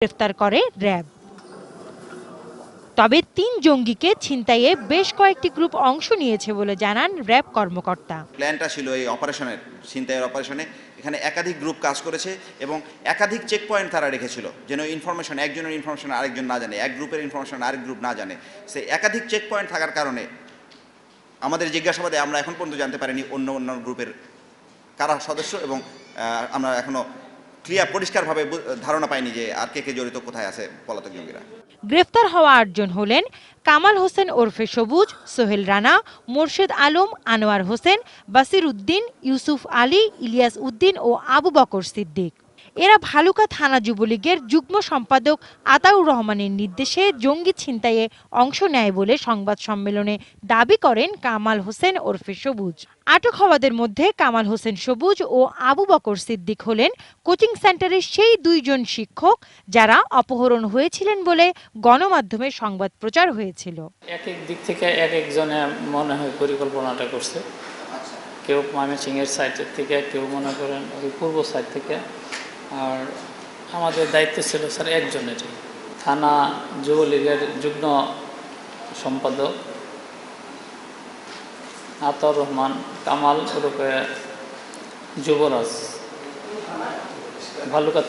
গ্রেফতার করে র্যাব। তবে ৩ জঙ্গিকে ছিনতাইয়ে বেশ কয়েকটি গ্রুপ অংশ নিয়েছে বলে জানান র্যাব কর্মকর্তা। প্ল্যানটা ছিল এই অপারেশনের, ছিনতাইয়ের অপারেশনে এখানে একাধিক গ্রুপ কাজ করেছে এবং একাধিক চেক পয়েন্ট তারা রেখেছিল, যেন ইনফরমেশন একজনের ইনফরমেশন আরেকজন না জানে, এক গ্রুপের ইনফরমেশন আরেক গ্রুপ না জানে। সে একাধিক চেক পয়েন্ট থাকার কারণে আমাদের জিজ্ঞাসাবাদে আমরা এখন পর্যন্ত জানতে পারিনি অন্য গ্রুপের কারা সদস্য, এবং আমরা এখনো পরিষ্কারভাবে ধারণা পাইনি যে আর কে জড়িত, কোথায় আছে পলাতক জঙ্গিরা। গ্রেফতার হওয়া ৮ জন হলেন কামাল হোসেন ওরফে সবুজ, সোহেল রানা, মোর্শেদ আলম, আনোয়ার হোসেন, বাসির উদ্দিন, ইউসুফ আলী, ইলিয়াস উদ্দিন ও আবু বকর সিদ্দিক। এরা ভালুকা থানা যুবলীগের যুগ্ম সম্পাদক আতাউর রহমানের নির্দেশে জঙ্গি ছিনতাইয়ে অংশ নেয় বলে সংবাদ সম্মেলনে দাবি করেন কামাল হোসেন ওরফে সবুজ। আটক হওয়াদের মধ্যে কামাল হোসেন সবুজ ও আবু বকর সিদ্দিক হলেন কোচিং সেন্টারের সেই ২ জন শিক্ষক যারা অপহরণ হয়েছিলেন বলে গণমাধ্যমে সংবাদ প্রচার হয়েছিল। এক এক দিক থেকে এক একজনে মনে হয় পরিকল্পনাটা করছে। কেউ ময়মনসিংহের সাইডের থেকে, কেউ মনে করেন ওই পূর্ব সাইড থেকে। আর আমাদের দায়িত্ব ছিল স্যার একজনেরই, থানা যুবলীগের যুগ্ম সম্পাদক আতাউর রহমান কামাল ওরফে যুবরাজ ভালুকা।